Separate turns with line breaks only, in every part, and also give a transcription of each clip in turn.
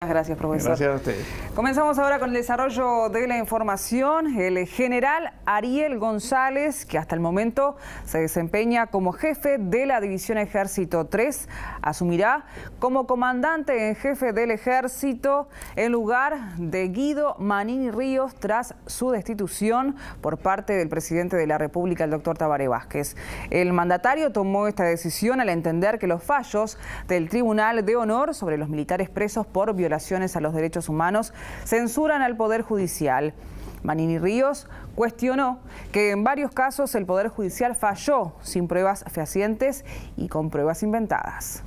Gracias, profesor.
Gracias a ustedes.
Comenzamos ahora con el desarrollo de la información. El general Ariel González, que hasta el momento se desempeña como jefe de la División Ejército 3, asumirá como comandante en jefe del Ejército en lugar de Guido Manini Ríos tras su destitución por parte del presidente de la República, el doctor Tabaré Vázquez. El mandatario tomó esta decisión al entender que los fallos del Tribunal de Honor sobre los militares presos por violaciones a los derechos humanos censuran al Poder Judicial. Manini Ríos cuestionó que en varios casos el Poder Judicial falló sin pruebas fehacientes y con pruebas inventadas.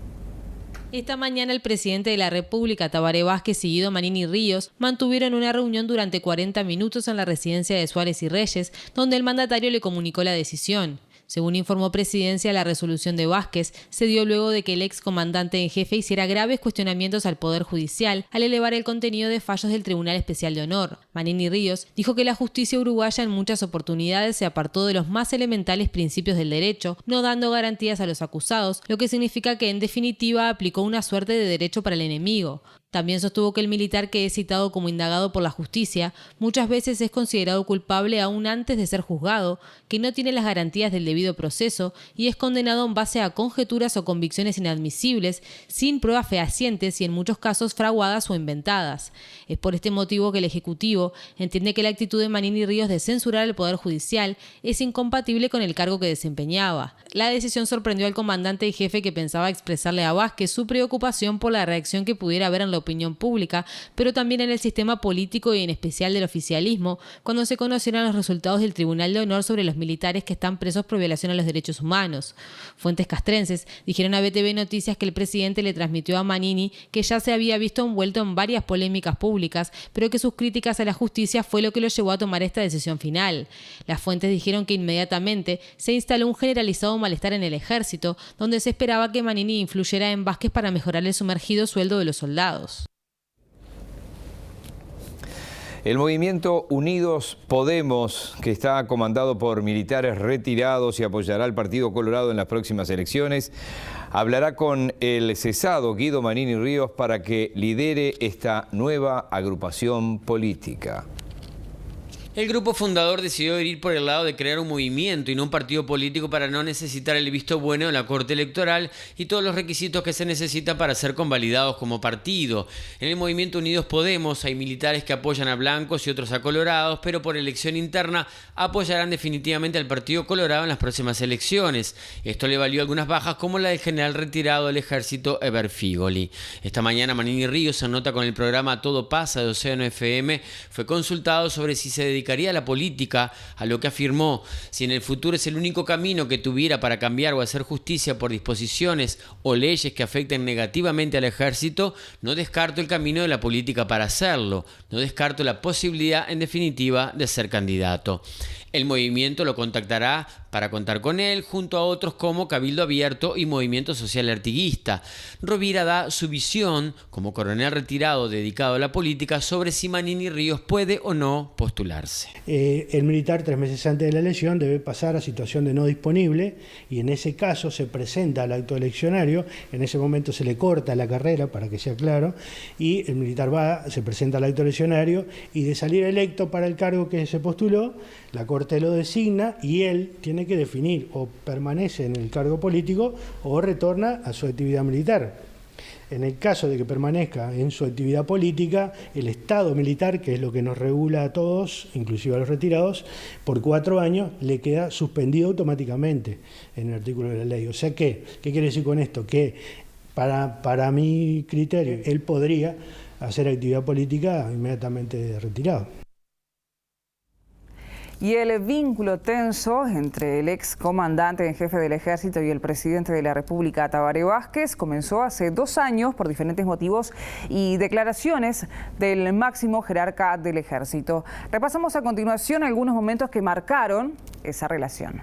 Esta mañana el presidente de la República, Tabaré Vázquez y Guido Manini Ríos mantuvieron una reunión durante 40 minutos en la residencia de Suárez y Reyes, donde el mandatario le comunicó la decisión. Según informó Presidencia, la resolución de Vázquez se dio luego de que el ex comandante en jefe hiciera graves cuestionamientos al Poder Judicial al elevar el contenido de fallos del Tribunal Especial de Honor. Manini Ríos dijo que la justicia uruguaya en muchas oportunidades se apartó de los más elementales principios del derecho, no dando garantías a los acusados, lo que significa que en definitiva aplicó una suerte de derecho para el enemigo. También sostuvo que el militar que es citado como indagado por la justicia muchas veces es considerado culpable aún antes de ser juzgado, que no tiene las garantías del debido proceso y es condenado en base a conjeturas o convicciones inadmisibles, sin pruebas fehacientes y en muchos casos fraguadas o inventadas. Es por este motivo que el Ejecutivo entiende que la actitud de Manini Ríos de censurar al Poder Judicial es incompatible con el cargo que desempeñaba. La decisión sorprendió al comandante y jefe, que pensaba expresarle a Vázquez su preocupación por la reacción que pudiera haber en la opinión pública, pero también en el sistema político y en especial del oficialismo, cuando se conocieran los resultados del Tribunal de Honor sobre los militares que están presos por violación a los derechos humanos. Fuentes castrenses dijeron a BTV Noticias que el presidente le transmitió a Manini que ya se había visto envuelto en varias polémicas públicas, pero que sus críticas a la justicia fue lo que lo llevó a tomar esta decisión final. Las fuentes dijeron que inmediatamente se instaló un generalizado malestar en el ejército, donde se esperaba que Manini influyera en Vázquez para mejorar el sumergido sueldo de los soldados.
El movimiento Unidos Podemos, que está comandado por militares retirados y apoyará al Partido Colorado en las próximas elecciones, hablará con el cesado Guido Manini Ríos para que lidere esta nueva agrupación política.
El grupo fundador decidió ir por el lado de crear un movimiento y no un partido político para no necesitar el visto bueno en la Corte Electoral y todos los requisitos que se necesitan para ser convalidados como partido. En el movimiento Unidos Podemos hay militares que apoyan a blancos y otros a colorados, pero por elección interna apoyarán definitivamente al Partido Colorado en las próximas elecciones. Esto le valió algunas bajas, como la del general retirado del ejército Eber Figoli. Esta mañana Manini Ríos, en nota con el programa Todo Pasa de Océano FM, fue consultado sobre si se dedicaría a la política, a lo que afirmó: si en el futuro es el único camino que tuviera para cambiar o hacer justicia por disposiciones o leyes que afecten negativamente al ejército, no descarto el camino de la política para hacerlo, no descarto la posibilidad en definitiva de ser candidato. El movimiento lo contactará para contar con él, junto a otros como Cabildo Abierto y Movimiento Social Artiguista. Rovira da su visión como coronel retirado dedicado a la política sobre si Manini Ríos puede o no postularse.
El militar 3 meses antes de la elección debe pasar a situación de no disponible y en ese caso se presenta al acto eleccionario. En ese momento se le corta la carrera, para que sea claro, y el militar se presenta al acto eleccionario y, de salir electo para el cargo que se postuló, la Corte lo designa y él tiene que definir o permanece en el cargo político o retorna a su actividad militar. En el caso de que permanezca en su actividad política, el Estado militar, que es lo que nos regula a todos, inclusive a los retirados, por 4 años le queda suspendido automáticamente en el artículo de la ley. O sea que, ¿qué quiere decir con esto? Que para mi criterio, él podría hacer actividad política inmediatamente retirado.
Y el vínculo tenso entre el ex comandante en jefe del ejército y el presidente de la República, Tabaré Vázquez, comenzó hace 2 años por diferentes motivos y declaraciones del máximo jerarca del ejército. Repasamos a continuación algunos momentos que marcaron esa relación.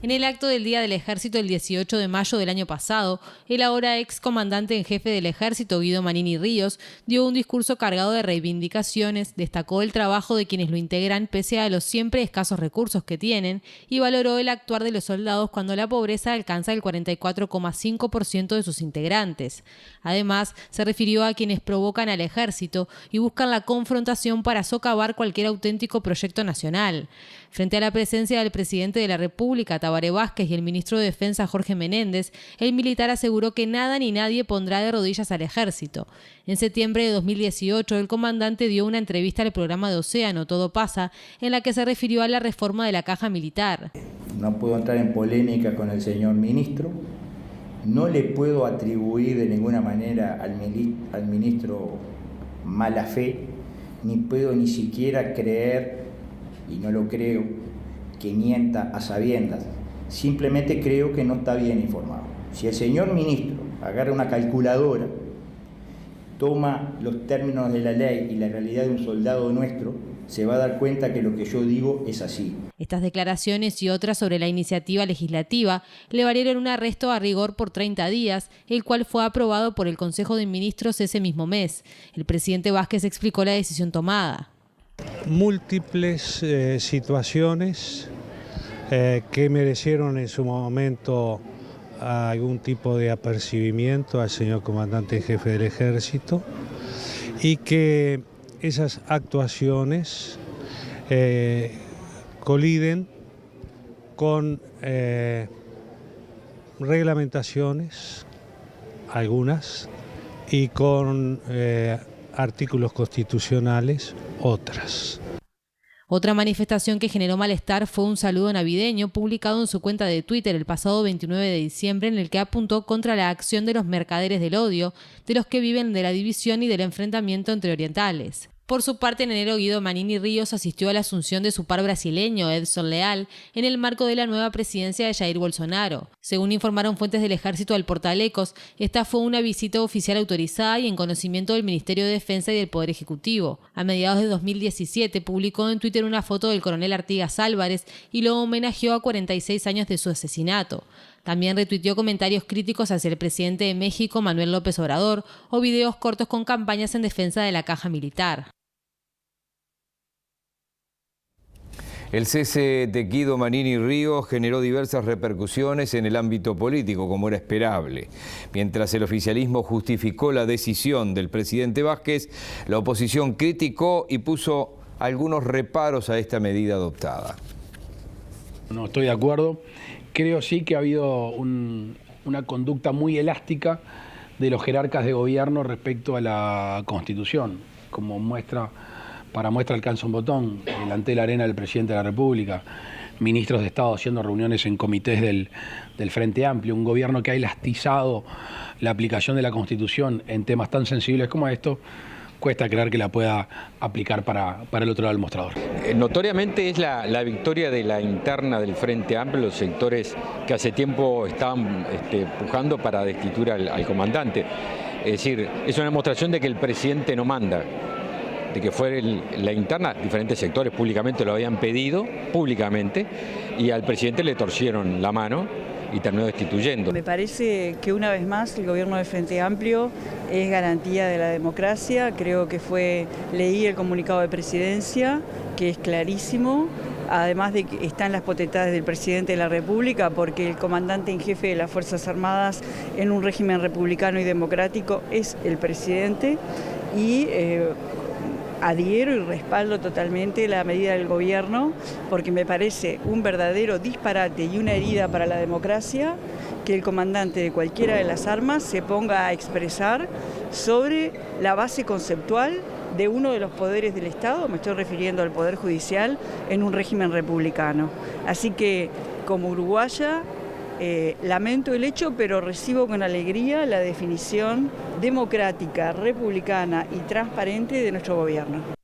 En el acto del Día del Ejército el 18 de mayo del año pasado, el ahora ex comandante en jefe del Ejército, Guido Manini Ríos, dio un discurso cargado de reivindicaciones, destacó el trabajo de quienes lo integran pese a los siempre escasos recursos que tienen y valoró el actuar de los soldados cuando la pobreza alcanza el 44,5% de sus integrantes. Además, se refirió a quienes provocan al Ejército y buscan la confrontación para socavar cualquier auténtico proyecto nacional. Frente a la presencia del presidente de la República, Tabaré Vázquez, y el ministro de Defensa, Jorge Menéndez, el militar aseguró que nada ni nadie pondrá de rodillas al Ejército. En septiembre de 2018, el comandante dio una entrevista al programa de Océano, Todo Pasa, en la que se refirió a la reforma de la caja militar.
No puedo entrar en polémica con el señor ministro, no le puedo atribuir de ninguna manera al ministro mala fe, ni puedo ni siquiera creer, y no lo creo, que mienta a sabiendas. Simplemente creo que no está bien informado. Si el señor ministro agarra una calculadora, toma los términos de la ley y la realidad de un soldado nuestro, se va a dar cuenta que lo que yo digo es así.
Estas declaraciones y otras sobre la iniciativa legislativa le valieron un arresto a rigor por 30 días, el cual fue aprobado por el Consejo de Ministros ese mismo mes. El presidente Vázquez explicó la decisión tomada.
Múltiples situaciones que merecieron en su momento algún tipo de apercibimiento al señor comandante en jefe del Ejército y que esas actuaciones coliden con reglamentaciones, algunas, y con artículos constitucionales, otras.
Otra manifestación que generó malestar fue un saludo navideño publicado en su cuenta de Twitter el pasado 29 de diciembre en el que apuntó contra la acción de los mercaderes del odio, de los que viven de la división y del enfrentamiento entre orientales. Por su parte, en enero, Guido Manini Ríos asistió a la asunción de su par brasileño, Edson Leal, en el marco de la nueva presidencia de Jair Bolsonaro. Según informaron fuentes del Ejército al portal Ecos, esta fue una visita oficial autorizada y en conocimiento del Ministerio de Defensa y del Poder Ejecutivo. A mediados de 2017 publicó en Twitter una foto del coronel Artigas Álvarez y lo homenajeó a 46 años de su asesinato. También retuiteó comentarios críticos hacia el presidente de México, Manuel López Obrador, o videos cortos con campañas en defensa de la caja militar.
El cese de Guido Manini Ríos generó diversas repercusiones en el ámbito político, como era esperable. Mientras el oficialismo justificó la decisión del presidente Vázquez, la oposición criticó y puso algunos reparos a esta medida adoptada.
No estoy de acuerdo. Creo sí que ha habido una conducta muy elástica de los jerarcas de gobierno respecto a la Constitución, como para muestra alcanza un botón, delante de la arena del presidente de la República, ministros de Estado haciendo reuniones en comités del Frente Amplio, un gobierno que ha elastizado la aplicación de la Constitución en temas tan sensibles como esto, cuesta creer que la pueda aplicar para el otro lado del mostrador.
Notoriamente es la victoria de la interna del Frente Amplio, los sectores que hace tiempo estaban pujando para destituir al comandante. Es decir, es una demostración de que el presidente no manda, de que fue la interna, diferentes sectores públicamente lo habían pedido, públicamente, y al presidente le torcieron la mano y terminó destituyendo.
Me parece que una vez más el gobierno del Frente Amplio es garantía de la democracia. Creo que leí el comunicado de presidencia, que es clarísimo, además de que están las potestades del presidente de la República, porque el comandante en jefe de las Fuerzas Armadas en un régimen republicano y democrático es el presidente, y adhiero y respaldo totalmente la medida del gobierno, porque me parece un verdadero disparate y una herida para la democracia que el comandante de cualquiera de las armas se ponga a expresar sobre la base conceptual de uno de los poderes del Estado, me estoy refiriendo al Poder Judicial, en un régimen republicano. Así que, como uruguaya, lamento el hecho, pero recibo con alegría la definición democrática, republicana y transparente de nuestro gobierno.